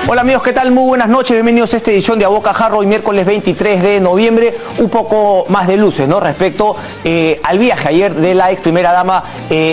Hola amigos, ¿qué tal? Muy buenas noches, bienvenidos a esta edición de A Bocajarro, hoy miércoles 23 de noviembre. Un poco más de luces, ¿no? Respecto al viaje ayer de la ex primera dama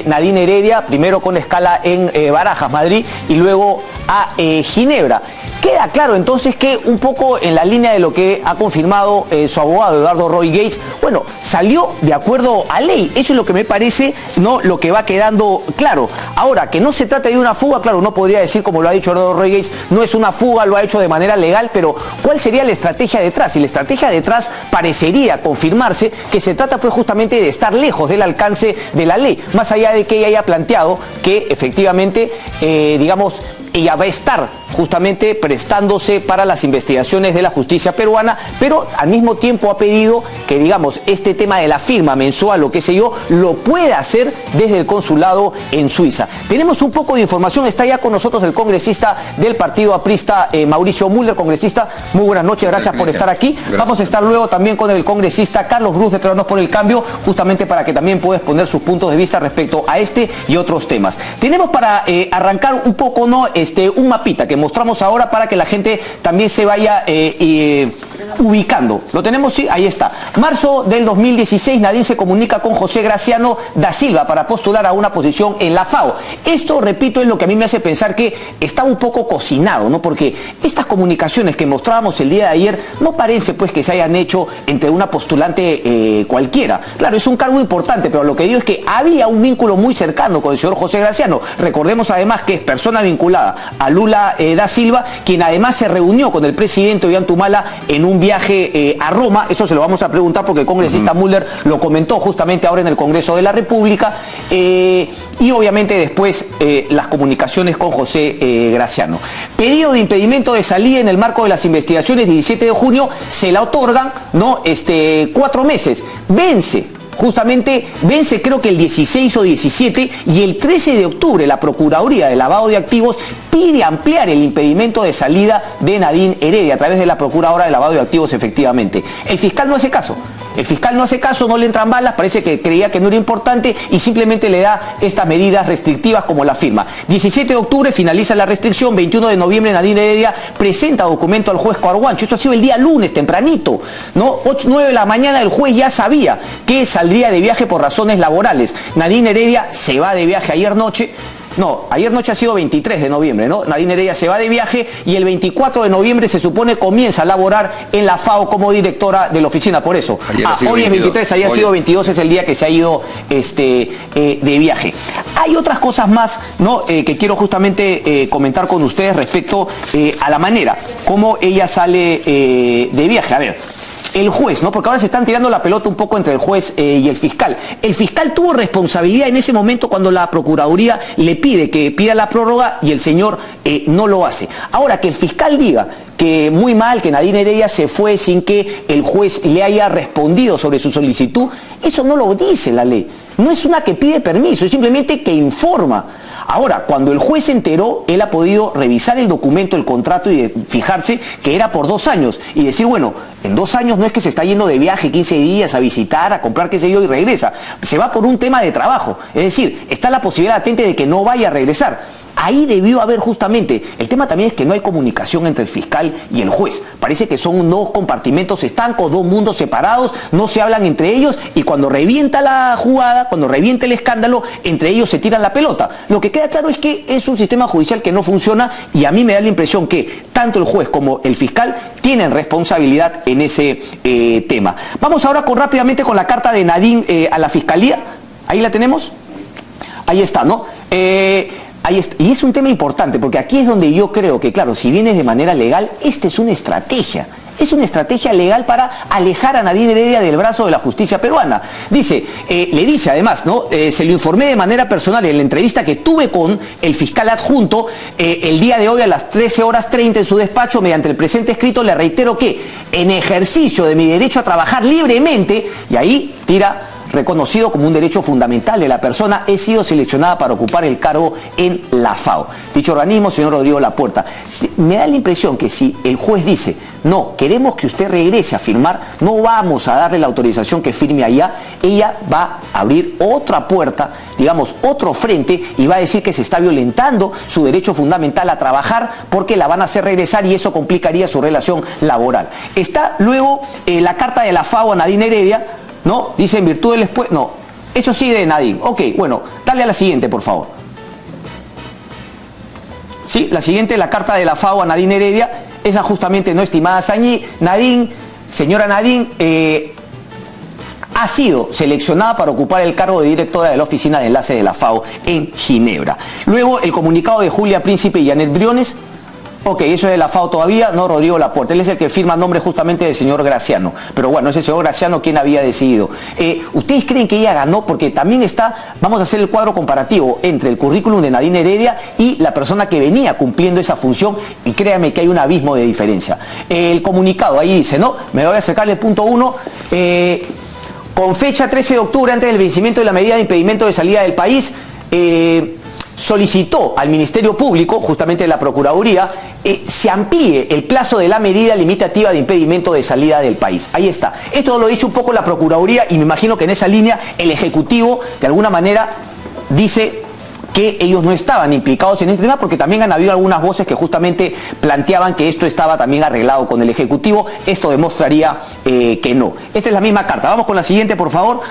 Nadine Heredia, primero con escala en Barajas, Madrid, y luego a Ginebra. Queda claro entonces que un poco en la línea de lo que ha confirmado su abogado Eduardo Roy Gates, bueno, salió de acuerdo a ley. Eso es lo que me parece, ¿no? Lo que va quedando claro. Ahora, que no se trata de una fuga, claro, no podría decir, como lo ha dicho Eduardo Roy Gates, no es una fuga, lo ha hecho de manera legal, pero ¿cuál sería la estrategia detrás? Y la estrategia detrás parecería confirmarse que se trata pues justamente de estar lejos del alcance de la ley, más allá de que ella haya planteado que efectivamente, digamos, ella va a estar justamente prestándose para las investigaciones de la justicia peruana, pero al mismo tiempo ha pedido que, digamos, este tema de la firma mensual o qué sé yo, lo pueda hacer desde el consulado en Suiza. Tenemos un poco de información, está ya con nosotros el congresista del partido aprista, Mauricio Mulder. Congresista, muy buenas noches, gracias por estar aquí. Gracias. Vamos a estar luego también con el congresista Carlos Bruz de Peruanos por el Cambio, justamente para que también pueda exponer sus puntos de vista respecto a este y otros temas. Tenemos para arrancar un poco, ¿no? Un mapita que mostramos ahora para que la gente también se vaya ubicando. ¿Lo tenemos? Sí, ahí está. Marzo del 2016, Nadine se comunica con José Graciano da Silva para postular a una posición en la FAO. Esto, repito, es lo que a mí me hace pensar que está un poco cocinado, ¿no? Porque estas comunicaciones que mostrábamos el día de ayer no parece pues que se hayan hecho entre una postulante cualquiera. Claro, es un cargo importante, pero lo que digo es que había un vínculo muy cercano con el señor José Graciano. Recordemos además que es persona vinculada a Lula da Silva, quien además se reunió con el presidente Ollanta en un viaje a Roma. Eso se lo vamos a preguntar porque el congresista Mulder lo comentó justamente ahora en el Congreso de la República, y obviamente después las comunicaciones con José Graciano. Pedido de impedimento de salida en el marco de las investigaciones, 17 de junio, se la otorgan, ¿no? 4 meses. Justamente vence creo que el 16 o 17, y el 13 de octubre la Procuraduría de Lavado de Activos pide ampliar el impedimento de salida de Nadine Heredia a través de la Procuradora de Lavado de Activos, efectivamente. El fiscal no hace caso. El fiscal no hace caso, no le entran balas, parece que creía que no era importante y simplemente le da estas medidas restrictivas como la firma. 17 de octubre finaliza la restricción, 21 de noviembre Nadine Heredia presenta documento al juez Coarguancho. Esto ha sido el día lunes, tempranito, ¿no? 9 de la mañana el juez ya sabía que saldría de viaje por razones laborales. Nadine Heredia se va de viaje ayer noche. No, ayer noche ha sido 23 de noviembre, ¿no? Nadine Heredia se va de viaje y el 24 de noviembre se supone comienza a laborar en la FAO como directora de la oficina. Por eso, hoy es 23, ayer ha sido 22, es el día que se ha ido de viaje. Hay otras cosas más, ¿no? Que quiero justamente comentar con ustedes respecto a la manera como ella sale de viaje. A ver. El juez, ¿no? Porque ahora se están tirando la pelota un poco entre el juez y el fiscal. El fiscal tuvo responsabilidad en ese momento cuando la Procuraduría le pide que pida la prórroga y el señor no lo hace. Ahora, que el fiscal diga que muy mal, que Nadine Heredia se fue sin que el juez le haya respondido sobre su solicitud, eso no lo dice la ley. No es una que pide permiso, es simplemente que informa. Ahora, cuando el juez se enteró, él ha podido revisar el documento, el contrato y fijarse que era por 2 años y decir, bueno, en 2 años no es que se está yendo de viaje 15 días a visitar, a comprar qué sé yo y regresa. Se va por un tema de trabajo. Es decir, está la posibilidad latente de que no vaya a regresar. Ahí debió haber justamente, el tema también es que no hay comunicación entre el fiscal y el juez. Parece que son 2 compartimentos estancos, 2 mundos separados, no se hablan entre ellos y cuando revienta la jugada, cuando revienta el escándalo, entre ellos se tiran la pelota. Lo que queda claro es que es un sistema judicial que no funciona y a mí me da la impresión que tanto el juez como el fiscal tienen responsabilidad en ese tema. Vamos ahora rápidamente con la carta de Nadine a la Fiscalía. Ahí la tenemos. Ahí está, ¿no? Ahí está. Y es un tema importante porque aquí es donde yo creo que, claro, si vienes de manera legal, esta es una estrategia. Es una estrategia legal para alejar a Nadine Heredia del brazo de la justicia peruana. Dice, le dice además, ¿no? Se lo informé de manera personal en la entrevista que tuve con el fiscal adjunto el día de hoy a las 13:30 en su despacho. Mediante el presente escrito le reitero que en ejercicio de mi derecho a trabajar libremente, y ahí tira reconocido como un derecho fundamental de la persona, he sido seleccionada para ocupar el cargo en la FAO. Dicho organismo, señor Rodrigo Lapuerta, me da la impresión que si el juez dice, no, queremos que usted regrese a firmar, no vamos a darle la autorización que firme allá, ella va a abrir otra puerta, digamos, otro frente, y va a decir que se está violentando su derecho fundamental a trabajar porque la van a hacer regresar y eso complicaría su relación laboral. Está luego la carta de la FAO a Nadine Heredia, ¿no? Dice en virtud del expuesto. No, eso sí de Nadine. Ok, bueno, dale a la siguiente, por favor. Sí, la siguiente, la carta de la FAO a Nadine Heredia. Esa justamente, no, estimada Nadine, señora Nadine, ha sido seleccionada para ocupar el cargo de directora de la oficina de enlace de la FAO en Ginebra. Luego, el comunicado de Julia Príncipe y Janet Briones. Ok, eso es de la FAO todavía, no Rodrigo Lapuerta. Él es el que firma nombre justamente del señor Graciano. Pero bueno, ese señor Graciano, ¿quién había decidido? ¿Ustedes creen que ella ganó? Porque también está, vamos a hacer el cuadro comparativo entre el currículum de Nadine Heredia y la persona que venía cumpliendo esa función, y créanme que hay un abismo de diferencia. El comunicado ahí dice, ¿no? Me voy a acercarle el punto 1. Con fecha 13 de octubre, antes del vencimiento de la medida de impedimento de salida del país, solicitó al Ministerio Público, justamente de la Procuraduría, se amplíe el plazo de la medida limitativa de impedimento de salida del país. Ahí está. Esto lo dice un poco la Procuraduría y me imagino que en esa línea el Ejecutivo, de alguna manera, dice que ellos no estaban implicados en este tema, porque también han habido algunas voces que justamente planteaban que esto estaba también arreglado con el Ejecutivo. Esto demostraría que no. Esta es la misma carta. Vamos con la siguiente, por favor.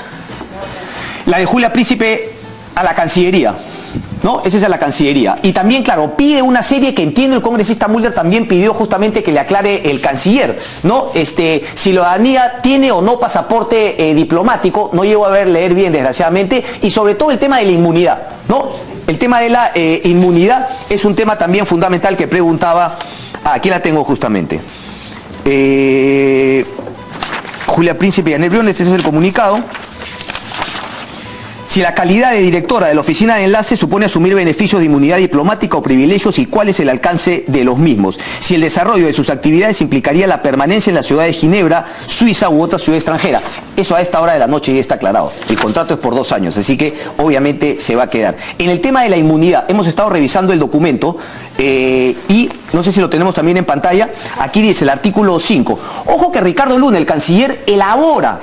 La de Julia Príncipe a la Cancillería. ¿No? Esa es a la Cancillería. Y también, claro, pide una serie que entiende el congresista Mulder, también pidió justamente que le aclare el canciller, ¿no? Ciudadanía tiene o no pasaporte diplomático, no llego a leer bien, desgraciadamente, y sobre todo el tema de la inmunidad, ¿no? El tema de la inmunidad es un tema también fundamental que preguntaba, aquí la tengo justamente. Julia Príncipe y Janet Briones, este es el comunicado. Si la calidad de directora de la oficina de enlace supone asumir beneficios de inmunidad diplomática o privilegios y cuál es el alcance de los mismos. Si el desarrollo de sus actividades implicaría la permanencia en la ciudad de Ginebra, Suiza u otra ciudad extranjera. Eso a esta hora de la noche ya está aclarado. El contrato es por 2 años, así que obviamente se va a quedar. En el tema de la inmunidad, hemos estado revisando el documento y no sé si lo tenemos también en pantalla. Aquí dice el artículo 5. Ojo que Ricardo Luna, el canciller, elabora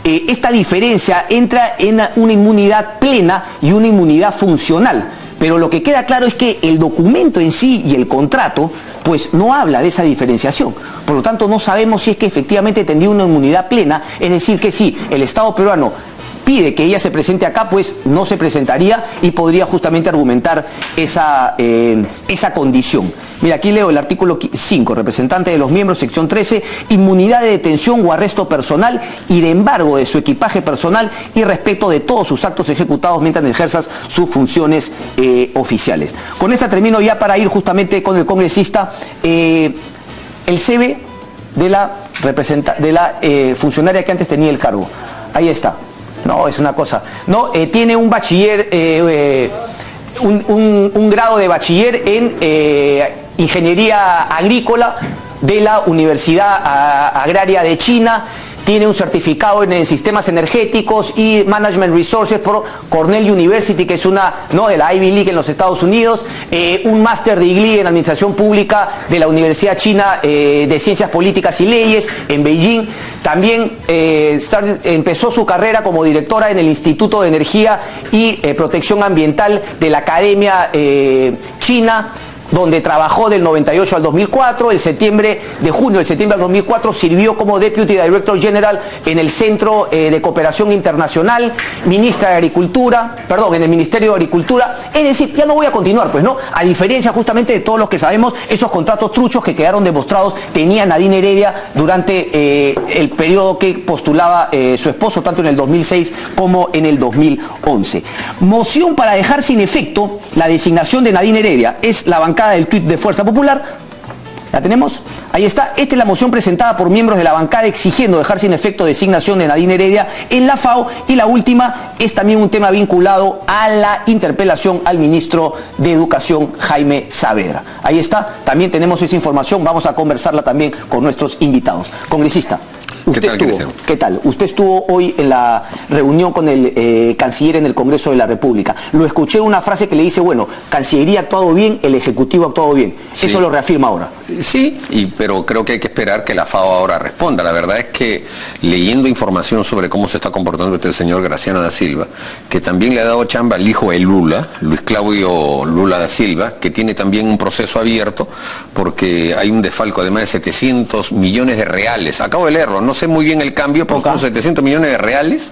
esta diferencia entre una inmunidad plena y una inmunidad funcional. Pero lo que queda claro es que el documento en sí y el contrato pues no habla de esa diferenciación. Por lo tanto, no sabemos si es que efectivamente tendría una inmunidad plena, es decir, que si el Estado peruano pide que ella se presente acá, pues no se presentaría y podría justamente argumentar esa condición. Mira, aquí leo el artículo 5, representante de los miembros, sección 13, inmunidad de detención o arresto personal y de embargo de su equipaje personal y respecto de todos sus actos ejecutados mientras ejerzas sus funciones oficiales. Con esta termino ya para ir justamente con el congresista. El CV de la funcionaria que antes tenía el cargo. Ahí está. No, es una cosa. No, tiene un bachiller, un grado de bachiller en Ingeniería Agrícola de la Universidad Agraria de China. Tiene un certificado en sistemas energéticos y Management Resources por Cornell University, que es una, ¿no?, de la Ivy League en los Estados Unidos, un máster degree en Administración Pública de la Universidad China de Ciencias Políticas y Leyes en Beijing. También empezó su carrera como directora en el Instituto de Energía y Protección Ambiental de la Academia China, donde trabajó del 98 al 2004, de junio del septiembre al 2004 sirvió como Deputy Director General en el Centro de Cooperación Internacional, ministra de Agricultura, en el Ministerio de Agricultura. Es decir, ya no voy a continuar, pues, ¿no? A diferencia justamente de todos los que sabemos, esos contratos truchos que quedaron demostrados tenía Nadine Heredia durante el periodo que postulaba su esposo, tanto en el 2006 como en el 2011. Moción para dejar sin efecto la designación de Nadine Heredia. Es la bancada del tuit de Fuerza Popular. ¿La tenemos? Ahí está. Esta es la moción presentada por miembros de la bancada exigiendo dejar sin efecto designación de Nadine Heredia en la FAO. Y la última es también un tema vinculado a la interpelación al ministro de Educación, Jaime Saavedra. Ahí está. También tenemos esa información. Vamos a conversarla también con nuestros invitados. Congresista. ¿Qué tal? Usted estuvo hoy en la reunión con el canciller en el Congreso de la República. Lo escuché una frase que le dice, bueno, Cancillería ha actuado bien, el Ejecutivo ha actuado bien. Sí. ¿Eso lo reafirma ahora? Sí, pero creo que hay que esperar que la FAO ahora responda. La verdad es que leyendo información sobre cómo se está comportando este señor Graciano da Silva, que también le ha dado chamba al hijo de Lula, Luis Claudio Lula da Silva, que tiene también un proceso abierto porque hay un desfalco de más de 700 millones de reales. Acabo de leerlo, no sé muy bien el cambio, pero son 700 millones de reales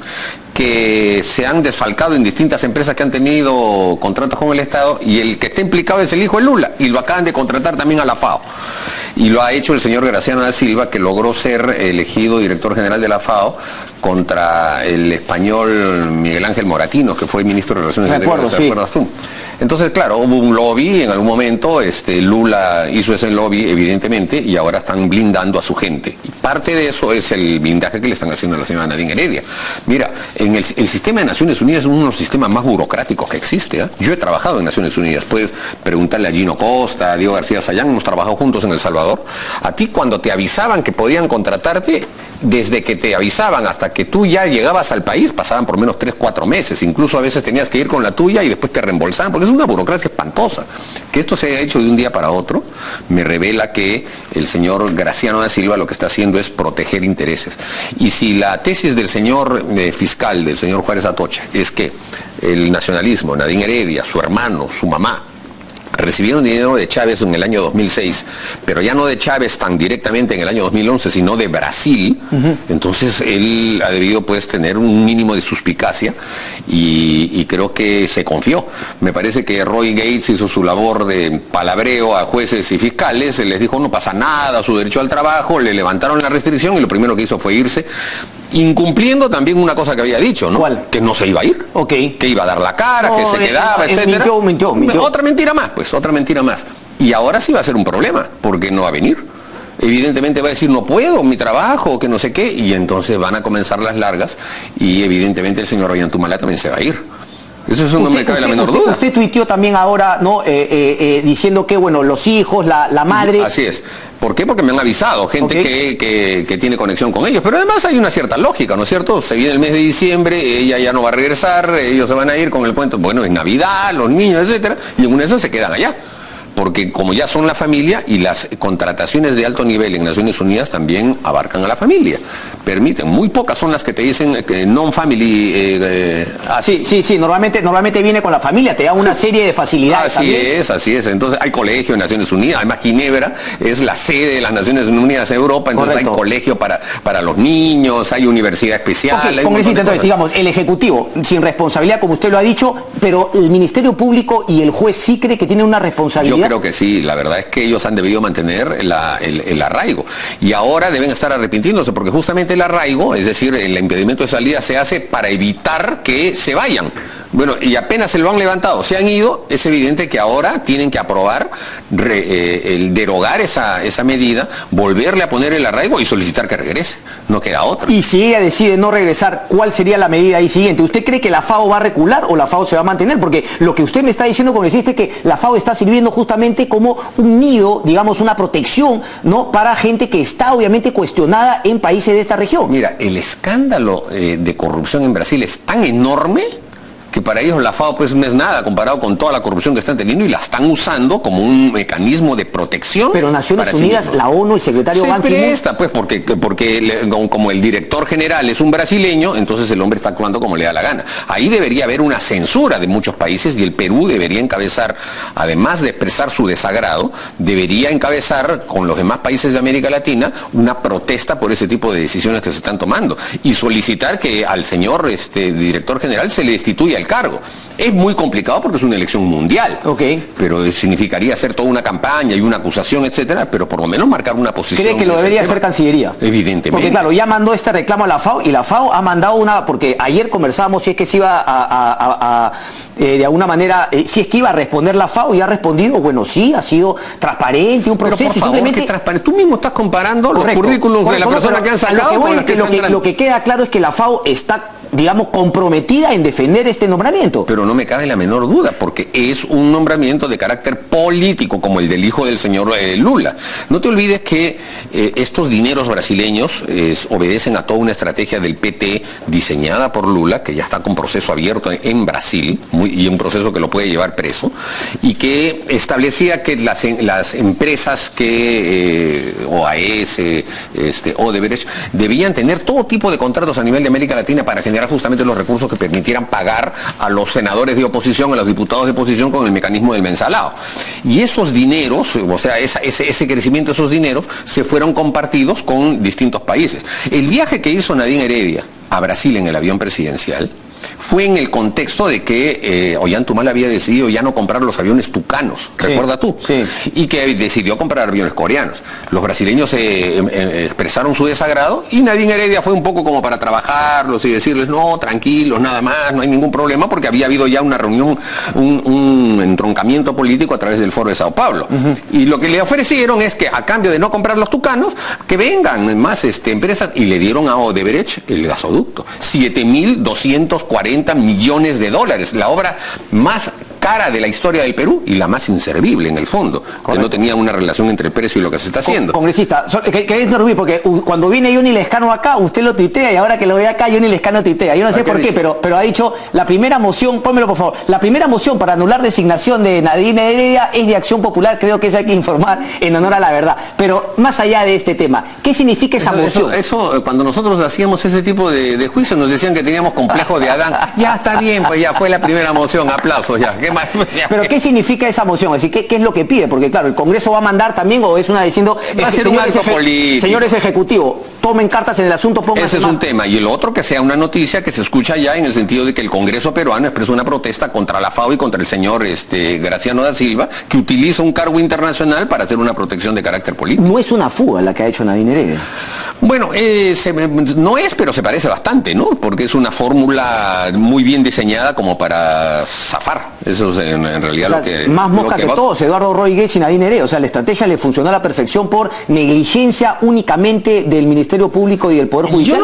que se han desfalcado en distintas empresas que han tenido contratos con el Estado, y el que está implicado es el hijo de Lula, y lo acaban de contratar también a la FAO. Y lo ha hecho el señor Graciano da Silva, que logró ser elegido director general de la FAO contra el español Miguel Ángel Moratino, que fue ministro de Relaciones Exteriores. ¿Te acuerdas tú? Entonces, claro, hubo un lobby en algún momento, Lula hizo ese lobby, evidentemente, y ahora están blindando a su gente. Y parte de eso es el blindaje que le están haciendo a la señora Nadine Heredia. Mira, en el sistema de Naciones Unidas es uno de los sistemas más burocráticos que existe, ¿eh? Yo he trabajado en Naciones Unidas, puedes preguntarle a Gino Costa, a Diego García Sayán, hemos trabajado juntos en El Salvador. A ti, cuando te avisaban que podían contratarte, desde que te avisaban hasta que tú ya llegabas al país, pasaban por menos 3, 4 meses, incluso a veces tenías que ir con la tuya y después te reembolsaban, porque es una burocracia espantosa. Que esto se haya hecho de un día para otro me revela que el señor Graciano da Silva lo que está haciendo es proteger intereses. Y si la tesis del señor fiscal, del señor Juárez Atocha, es que el nacionalismo, Nadine Heredia, su hermano, su mamá, recibieron dinero de Chávez en el año 2006, pero ya no de Chávez tan directamente en el año 2011, sino de Brasil. Entonces él ha debido pues tener un mínimo de suspicacia y creo que se confió. Me parece que Roy Gates hizo su labor de palabreo a jueces y fiscales, les dijo no pasa nada, su derecho al trabajo, le levantaron la restricción y lo primero que hizo fue irse, incumpliendo también una cosa que había dicho, ¿no? ¿Cuál? Que no se iba a ir, que iba a dar la cara, que se quedaba, etcétera. Mintió. Otra mentira más, pues, otra mentira más. Y ahora sí va a ser un problema, porque no va a venir. Evidentemente va a decir, no puedo, mi trabajo, que no sé qué, y entonces van a comenzar las largas, y evidentemente el señor Ollantaytamala también se va a ir. Eso no me cabe la menor duda. Usted tuiteó también ahora, ¿no? Diciendo que, bueno, los hijos, la madre... Así es. ¿Por qué? Porque me han avisado, gente que tiene conexión con ellos. Pero además hay una cierta lógica, ¿no es cierto? Se viene el mes de diciembre, ella ya no va a regresar, ellos se van a ir con el cuento, bueno, es Navidad, los niños, etcétera, y en una de esas se quedan allá. Porque como ya son la familia y las contrataciones de alto nivel en Naciones Unidas también abarcan a la familia. Permiten, muy pocas son las que te dicen que non-family. Sí, normalmente viene con la familia, te da una serie de facilidades. Así es. Entonces hay colegio en Naciones Unidas, además Ginebra es la sede de las Naciones Unidas en Europa, entonces hay colegio para los niños, hay universidad especial. Congresista, entonces, digamos, el Ejecutivo, sin responsabilidad, como usted lo ha dicho, pero el Ministerio Público y el juez sí cree que tiene una responsabilidad. Yo creo que sí, la verdad es que ellos han debido mantener el arraigo y ahora deben estar arrepintiéndose porque justamente el arraigo, es decir, el impedimento de salida se hace para evitar que se vayan. Bueno, y apenas se lo han levantado, se han ido, es evidente que ahora tienen que aprobar el derogar esa medida, volverle a poner el arraigo y solicitar que regrese. No queda otra. Y si ella decide no regresar, ¿cuál sería la medida ahí siguiente? ¿Usted cree que la FAO va a recular o la FAO se va a mantener? Porque lo que usted me está diciendo, congresista, es que la FAO está sirviendo justamente como un nido, digamos, una protección, ¿no? Para gente que está obviamente cuestionada en países de esta región. Mira, el escándalo de corrupción en Brasil es tan enorme que para ellos la FAO pues no es nada comparado con toda la corrupción que están teniendo y la están usando como un mecanismo de protección. Pero Naciones Unidas, la ONU, el secretario Ban Ki-moon... Se presta, pues, porque como el director general es un brasileño, entonces el hombre está actuando como le da la gana. Ahí debería haber una censura de muchos países y el Perú debería encabezar, además de expresar su desagrado, debería encabezar con los demás países de América Latina una protesta por ese tipo de decisiones que se están tomando y solicitar que al señor director general se le destituya el cargo. Es muy complicado porque es una elección mundial, pero significaría hacer toda una campaña y una acusación, etcétera, pero por lo menos marcar una posición. ¿Cree que lo debería hacer Cancillería? Evidentemente. Porque claro, ya mandó este reclamo a la FAO y la FAO ha mandado una, porque ayer conversábamos si es que se iba de alguna manera, si es que iba a responder la FAO y ha respondido, bueno, sí, ha sido transparente, un proceso. Pero por favor, simplemente... transparente. Tú mismo estás comparando los currículos de la persona que han sacado con las que lo que queda claro es que la FAO está digamos, comprometida en defender este nombramiento. Pero no me cabe la menor duda, porque es un nombramiento de carácter político, como el del hijo del señor Lula. No te olvides que estos dineros brasileños obedecen a toda una estrategia del PT diseñada por Lula, que ya está con proceso abierto en Brasil, y un proceso que lo puede llevar preso, y que establecía que las empresas que OAS, Odebrecht, debían tener todo tipo de contratos a nivel de América Latina para generar justamente los recursos que permitieran pagar a los senadores de oposición, a los diputados de oposición con el mecanismo del mensalado. Y esos dineros, o sea, ese crecimiento de esos dineros, se fueron compartidos con distintos países. El viaje que hizo Nadine Heredia a Brasil en el avión presidencial fue en el contexto de que Ollanta había decidido ya no comprar los aviones tucanos, ¿recuerdas tú? Sí. Y que decidió comprar aviones coreanos. Los brasileños expresaron su desagrado y Nadine Heredia fue un poco como para trabajarlos y decirles, no, tranquilos, nada más, no hay ningún problema, porque había habido ya una reunión, un entroncamiento político a través del Foro de Sao Paulo. Y lo que le ofrecieron es que a cambio de no comprar los tucanos, que vengan más empresas, y le dieron a Odebrecht el gasoducto. 7.240 millones de dólares, la obra más cara de la historia del Perú y la más inservible en el fondo, que no tenía una relación entre el precio y lo que se está haciendo. Congresista, quería interrumpir porque cuando viene Johnny Lescano acá, usted lo tuitea, y ahora que lo ve acá, Johnny Lescano tuitea. Yo no sé por qué, pero ha dicho, la primera moción, pónmelo por favor, la primera moción para anular designación de Nadine Heredia es de Acción Popular, creo que eso hay que informar en honor a la verdad. Pero más allá de este tema, ¿qué significa esa moción? Eso, cuando nosotros hacíamos ese tipo de juicios, nos decían que teníamos complejo de Adán. Ya está bien, pues ya fue la primera moción, aplausos ya. ¿Qué más? Pero ¿qué significa esa moción? Es decir, ¿qué es lo que pide? Porque claro, el Congreso va a mandar también, o es una diciendo, va a ser un acto político. Señores ejecutivos, tomen cartas en el asunto, pónganse. Ese es un tema. Y el otro, que sea una noticia que se escucha ya en el sentido de que el Congreso peruano expresó una protesta contra la FAO y contra el señor Graciano da Silva, que utiliza un cargo internacional para hacer una protección de carácter político. No es una fuga la que ha hecho Nadine Heredia. Bueno, no es, pero se parece bastante, ¿no? Porque es una fórmula muy bien diseñada como para zafar. Eso es en realidad, o sea, lo que... Más mosca que todos, Eduardo Roy Gates y Nadine Heredia. O sea, la estrategia le funcionó a la perfección por negligencia únicamente del Ministerio Público y del Poder Judicial,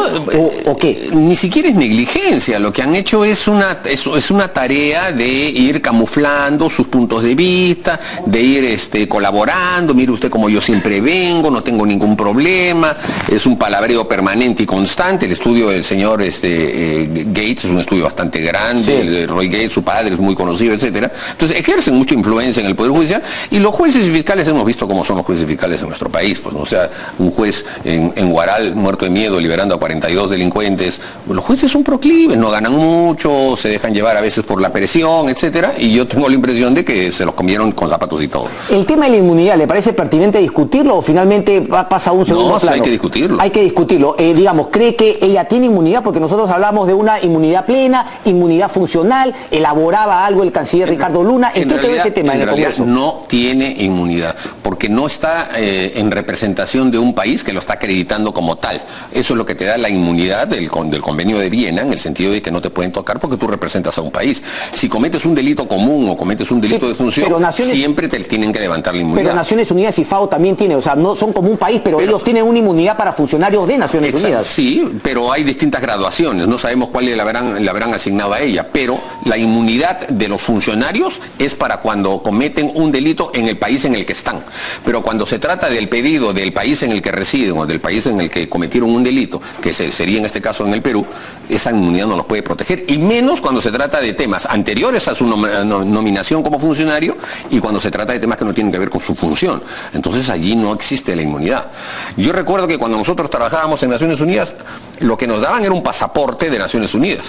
¿o qué? Ni siquiera es negligencia. Lo que han hecho es una tarea de ir camuflando sus puntos de vista, de ir colaborando. Mire usted, como yo siempre vengo, no tengo ningún problema. Es un palabreo permanente y constante. El estudio del señor Gates es un estudio bastante grande. Sí. El de Roy Gates, su padre, es muy conocido, etcétera. Entonces ejercen mucha influencia en el Poder Judicial, y los jueces y fiscales hemos visto cómo son los jueces fiscales en nuestro país. Pues, ¿no? O sea, un juez en Huaral, muerto de miedo, liberando a 42 delincuentes. Los jueces son proclives, no ganan mucho, se dejan llevar a veces por la presión, etcétera, y yo tengo la impresión de que se los comieron con zapatos y todo. ¿El tema de la inmunidad le parece pertinente discutirlo o finalmente pasa a un segundo plano? No, hay que discutirlo. Hay que discutirlo. Digamos, ¿cree que ella tiene inmunidad? Porque nosotros hablamos de una inmunidad plena, inmunidad funcional, elaboraba algo el canciller Ricardo Luna. ¿En qué quedó ese tema en el Congreso? No tiene inmunidad, porque no está en representación de un país que lo está acreditando como tal. Eso es lo que te da la inmunidad del Convenio de Viena, en el sentido de que no te pueden tocar porque tú representas a un país. Si cometes un delito común o cometes un delito de función, siempre te tienen que levantar la inmunidad. Pero Naciones Unidas y FAO también tiene, o sea, no son como un país, pero ellos tienen una inmunidad para funcionarios de Naciones Unidas. Sí, pero hay distintas graduaciones, no sabemos cuál le habrán asignado a ella, pero la inmunidad de los funcionarios es para cuando cometen un delito en el país en el que están. Pero cuando se trata del pedido del país en el que residen o del país en el que cometieron un delito, que sería en este caso en el Perú, esa inmunidad no los puede proteger, y menos cuando se trata de temas anteriores a su nominación como funcionario y cuando se trata de temas que no tienen que ver con su función. Entonces allí no existe la inmunidad. Yo recuerdo que cuando nosotros trabajábamos en Naciones Unidas, lo que nos daban era un pasaporte de Naciones Unidas,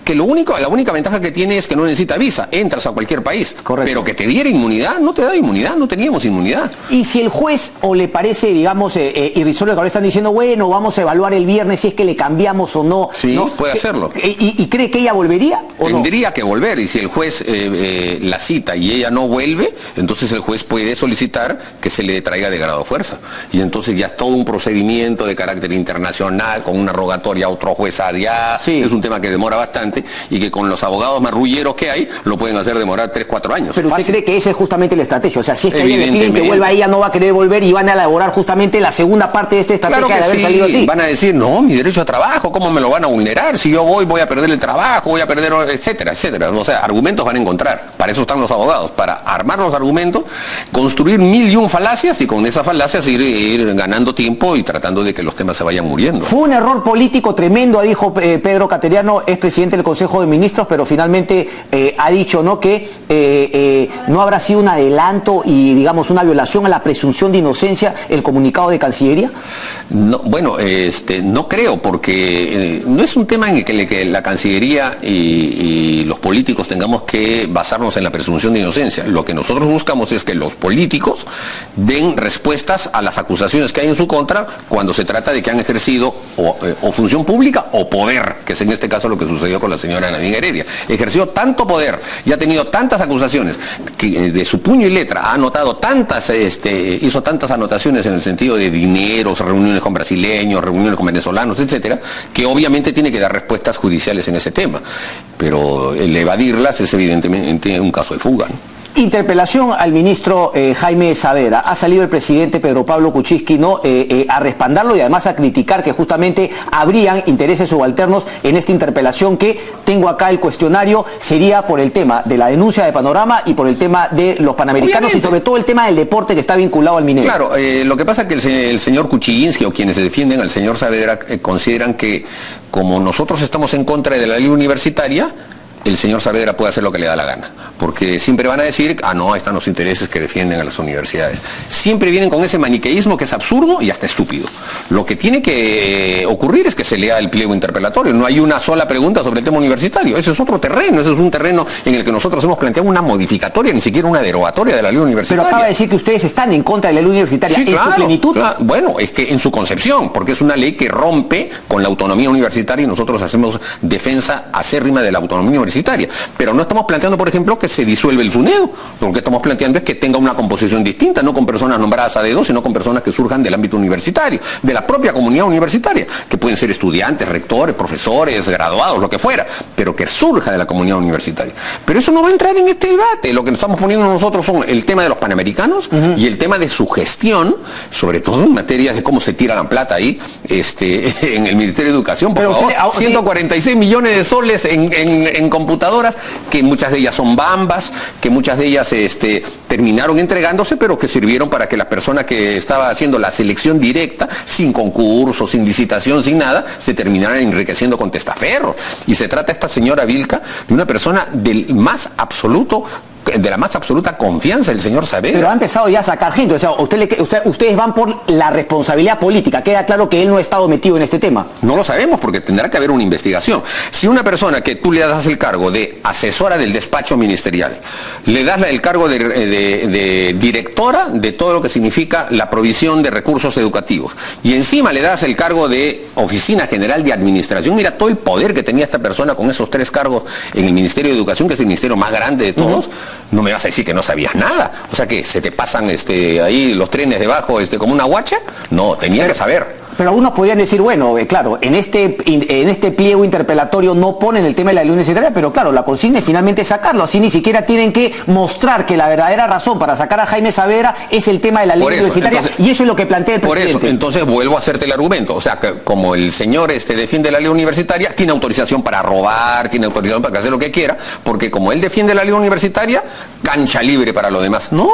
que la única ventaja que tiene es que no necesita visa, entras a cualquier país. Correcto. Pero que te diera inmunidad, no te da inmunidad, no teníamos inmunidad. Y si el juez, o le parece, digamos, irrisorio que ahora están diciendo, bueno, vamos a evaluar el viernes si es que le cambiamos o no. Sí, ¿no? Puede hacerlo. ¿Y cree que ella volvería o Tendría que volver, y si el juez la cita y ella no vuelve, entonces el juez puede solicitar que se le traiga de grado fuerza. Y entonces ya es todo un procedimiento de carácter internacional, con una rogativa sumatoria a otro juez allá, Sí. es un tema que demora bastante y que con los abogados marrulleros que hay lo pueden hacer demorar 3, 4 años. Pero usted Fácil. cree que esa es justamente la estrategia. O sea, si es que a ella le piden que Evidentemente. vuelva, ella no va a querer volver y van a elaborar justamente la segunda parte de esta estrategia Claro de que haber sí, salido así. van a decir, no, mi derecho a trabajo, ¿cómo me lo van a vulnerar? Si yo voy a perder el trabajo, voy a perder, etcétera, etcétera. O sea, argumentos van a encontrar. Para eso están los abogados, para armar los argumentos, construir 1001 falacias y con esas falacias ir ganando tiempo y tratando de que los temas se vayan muriendo. Fue un error político tremendo, dijo Pedro Cateriano, es presidente del Consejo de Ministros, pero finalmente ha dicho, ¿no?, que no habrá sido un adelanto y, digamos, una violación a la presunción de inocencia el comunicado de Cancillería. No, bueno, no creo, porque no es un tema en el que la Cancillería y los políticos tengamos que basarnos en la presunción de inocencia. Lo que nosotros buscamos es que los políticos den respuestas a las acusaciones que hay en su contra cuando se trata de que han ejercido o función pública o poder, que es en este caso lo que sucedió con la señora Nadine Heredia. Ejerció tanto poder y ha tenido tantas acusaciones que de su puño y letra ha anotado tantas, hizo tantas anotaciones en el sentido de dineros, reuniones con brasileños, reuniones con venezolanos, etcétera, que obviamente tiene que dar respuestas judiciales en ese tema. Pero el evadirlas es evidentemente un caso de fuga, ¿no? Interpelación al ministro Jaime Saavedra. Ha salido el presidente Pedro Pablo Kuczynski, ¿no?, a respaldarlo y además a criticar que justamente habrían intereses subalternos en esta interpelación, que tengo acá el cuestionario, sería por el tema de la denuncia de Panorama y por el tema de los Panamericanos. Obviamente. Y sobre todo el tema del deporte que está vinculado al minero. Claro, lo que pasa es que el señor Kuczynski o quienes se defienden al señor Saavedra consideran que como nosotros estamos en contra de la ley universitaria, el señor Saavedra puede hacer lo que le da la gana, porque siempre van a decir, no, ahí están los intereses que defienden a las universidades. Siempre vienen con ese maniqueísmo que es absurdo y hasta estúpido. Lo que tiene que ocurrir es que se lea el pliego interpelatorio, no hay una sola pregunta sobre el tema universitario, ese es otro terreno, ese es un terreno en el que nosotros hemos planteado una modificatoria, ni siquiera una derogatoria de la ley universitaria. Pero acaba de decir que ustedes están en contra de la ley universitaria, sí, en claro, su plenitud. Claro. Bueno, es que en su concepción, porque es una ley que rompe con la autonomía universitaria y nosotros hacemos defensa acérrima de la autonomía universitaria. Pero no estamos planteando, por ejemplo, que se disuelve el SUNEDU. Lo que estamos planteando es que tenga una composición distinta, no con personas nombradas a dedo, sino con personas que surjan del ámbito universitario, de la propia comunidad universitaria, que pueden ser estudiantes, rectores, profesores, graduados, lo que fuera, pero que surja de la comunidad universitaria. Pero eso no va a entrar en este debate. Lo que nos estamos poniendo nosotros son el tema de los Panamericanos y el tema de su gestión, sobre todo en materia de cómo se tira la plata ahí, en el Ministerio de Educación, por favor. 146 millones de soles en computadoras, que muchas de ellas son bambas, que muchas de ellas terminaron entregándose, pero que sirvieron para que la persona que estaba haciendo la selección directa, sin concurso, sin licitación, sin nada, se terminara enriqueciendo con testaferros. Y se trata esta señora Vilca de una persona de la más absoluta confianza del señor Saavedra. Pero ha empezado ya a sacar gente, o sea, ustedes van por la responsabilidad política. Queda claro que él no ha estado metido en este tema. No lo sabemos porque tendrá que haber una investigación. Si una persona que tú le das el cargo de asesora del despacho ministerial, le das el cargo de directora de todo lo que significa la provisión de recursos educativos y encima le das el cargo de Oficina General de Administración, mira todo el poder que tenía esta persona con esos 3 cargos en el Ministerio de Educación, que es el ministerio más grande de todos. No me vas a decir que no sabías nada. O sea, que se te pasan ahí los trenes debajo como una guacha. No, tenía que saber. Pero algunos podrían decir, bueno, claro, en este pliego interpelatorio no ponen el tema de la ley universitaria, pero claro, la consigna es finalmente sacarlo. Así ni siquiera tienen que mostrar que la verdadera razón para sacar a Jaime Saavedra es el tema de la ley universitaria. Entonces, y eso es lo que plantea el presidente. Por eso, entonces vuelvo a hacerte el argumento. O sea, que como el señor defiende la ley universitaria, tiene autorización para robar, tiene autorización para hacer lo que quiera, porque como él defiende la ley universitaria, cancha libre para lo demás. No,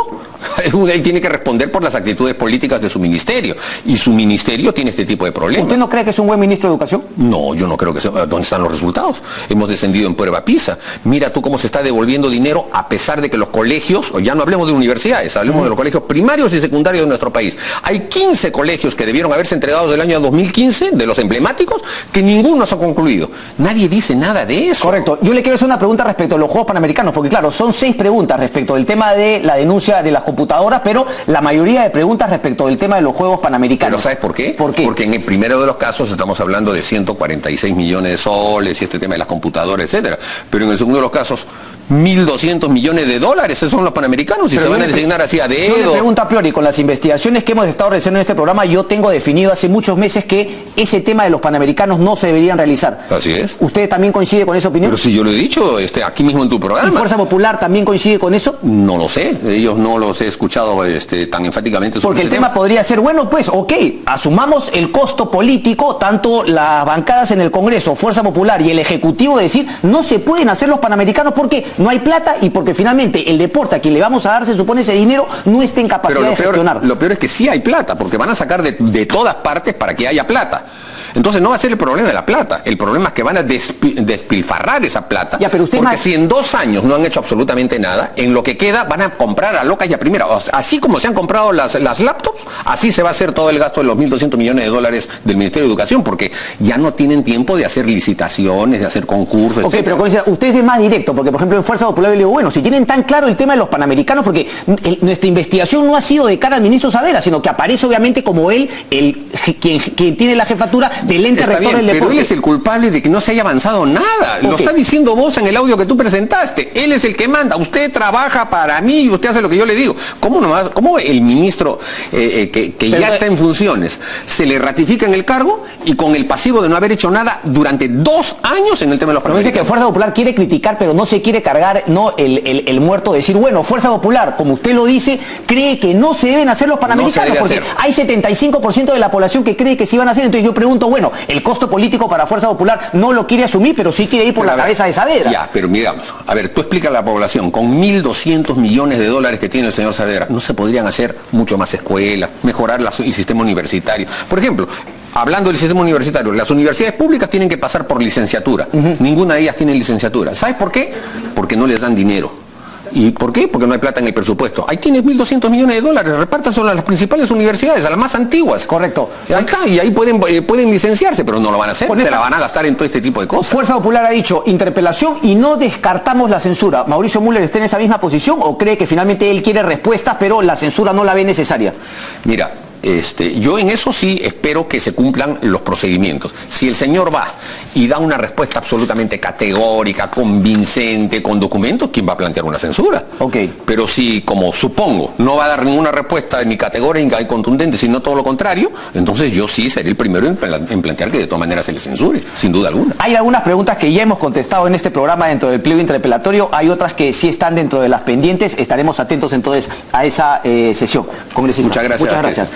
él tiene que responder por las actitudes políticas de su ministerio. Y su ministerio tiene este tipo de problemas. ¿Usted no cree que es un buen ministro de Educación? No, yo no creo que sea. ¿Dónde están los resultados? Hemos descendido en prueba PISA. Mira tú cómo se está devolviendo dinero a pesar de que los colegios, o ya no hablemos de universidades, hablemos de los colegios primarios y secundarios de nuestro país. Hay 15 colegios que debieron haberse entregado del año 2015, de los emblemáticos, que ninguno se ha concluido. Nadie dice nada de eso. Correcto. Yo le quiero hacer una pregunta respecto a los Juegos Panamericanos, porque claro, son 6 preguntas respecto del tema de la denuncia de las computadoras, pero la mayoría de preguntas respecto del tema de los Juegos Panamericanos. ¿Pero sabes por qué? ¿Por qué? qué? Porque en el primero de los casos estamos hablando de 146 millones de soles y este tema de las computadoras, etcétera. Pero en el segundo de los casos, 1.200 millones de dólares, esos son los panamericanos y Pero se van a yo le- designar así a Yo le dedo. pregunto a priori, con las investigaciones que hemos estado realizando en este programa, yo tengo definido hace muchos meses que ese tema de los panamericanos no se deberían realizar. Así es. ¿Usted también coincide con esa opinión? Pero si yo lo he dicho aquí mismo en tu ¿Y programa. Fuerza Popular también coincide con eso? No lo sé, ellos no los he escuchado tan enfáticamente sobre Porque el ese tema podría ser, bueno, pues, ok, asumamos el costo político, tanto las bancadas en el Congreso, Fuerza Popular y el Ejecutivo, de decir, no se pueden hacer los panamericanos porque no hay plata y porque finalmente el deporte a quien le vamos a dar, se supone, ese dinero, no está en capacidad Pero de gestionar. lo peor es que sí hay plata, porque van a sacar de todas partes para que haya plata. Entonces no va a ser el problema de la plata, el problema es que van a despilfarrar esa plata, Ya, pero usted porque más- si en 2 años no han hecho absolutamente nada, en lo que queda van a comprar a locas y a primera. O sea, así como se han comprado las laptops, así se va a hacer todo el gasto de los 1.200 millones de dólares del Ministerio de Educación, porque ya no tienen tiempo de hacer licitaciones, de hacer concursos, Ok, etcétera. pero como decía, usted es más directo, porque por ejemplo en Fuerza Popular yo le digo, bueno, si tienen tan claro el tema de los panamericanos, porque nuestra investigación no ha sido de cara al ministro Saavedra, sino que aparece obviamente como él, quien tiene la jefatura del ente Está rector bien, del pero deporte. él es el culpable de que no se haya avanzado nada. Lo Ok. está diciendo vos en el audio que tú presentaste. Él es el que manda. Usted trabaja para mí y usted hace lo que yo le digo. ¿Cómo el ministro que ya está en funciones se le ratifica en el cargo y con el pasivo de no haber hecho nada durante 2 años en el tema de los Pero dice que panamericanos? Fuerza Popular quiere criticar, pero no se quiere cargar el muerto, de decir, bueno, Fuerza Popular, como usted lo dice, cree que no se deben hacer los panamericanos, debe porque hacer. hay 75% de la población que cree que sí van a hacer. Entonces yo pregunto, bueno, el costo político para Fuerza Popular no lo quiere asumir, pero sí quiere ir por Pero la a ver, cabeza de Saavedra. Ya, pero digamos, a ver, tú explica a la población, con 1.200 millones de dólares que tiene el señor Saavedra, ¿no se podrían hacer mucho más escuelas, mejorar el sistema universitario? Por ejemplo, hablando del sistema universitario, las universidades públicas tienen que pasar por licenciatura. Ninguna de ellas tiene licenciatura. ¿Sabes por qué? Porque no les dan dinero. ¿Y por qué? Porque no hay plata en el presupuesto. Ahí tienes 1.200 millones de dólares, repártanselo a las principales universidades, a las más antiguas. Correcto. Ahí está, y ahí pueden licenciarse, pero no lo van a hacer, Con se esta- la van a gastar en todo este tipo de cosas. Fuerza Popular ha dicho interpelación y no descartamos la censura. ¿Mauricio Müller está en esa misma posición o cree que finalmente él quiere respuestas, pero la censura no la ve necesaria? Mira, yo en eso sí espero que se cumplan los procedimientos. Si el señor va y da una respuesta absolutamente categórica, convincente, con documentos, ¿quién va a plantear una censura? Ok. Pero si, como supongo, no va a dar ninguna respuesta ni categórica ni contundente, sino todo lo contrario, entonces yo sí seré el primero en plantear que de todas maneras se le censure, sin duda alguna. Hay algunas preguntas que ya hemos contestado en este programa dentro del pliego interpelatorio, hay otras que sí están dentro de las pendientes, estaremos atentos entonces a esa sesión. Congresista, Muchas gracias. Muchas gracias.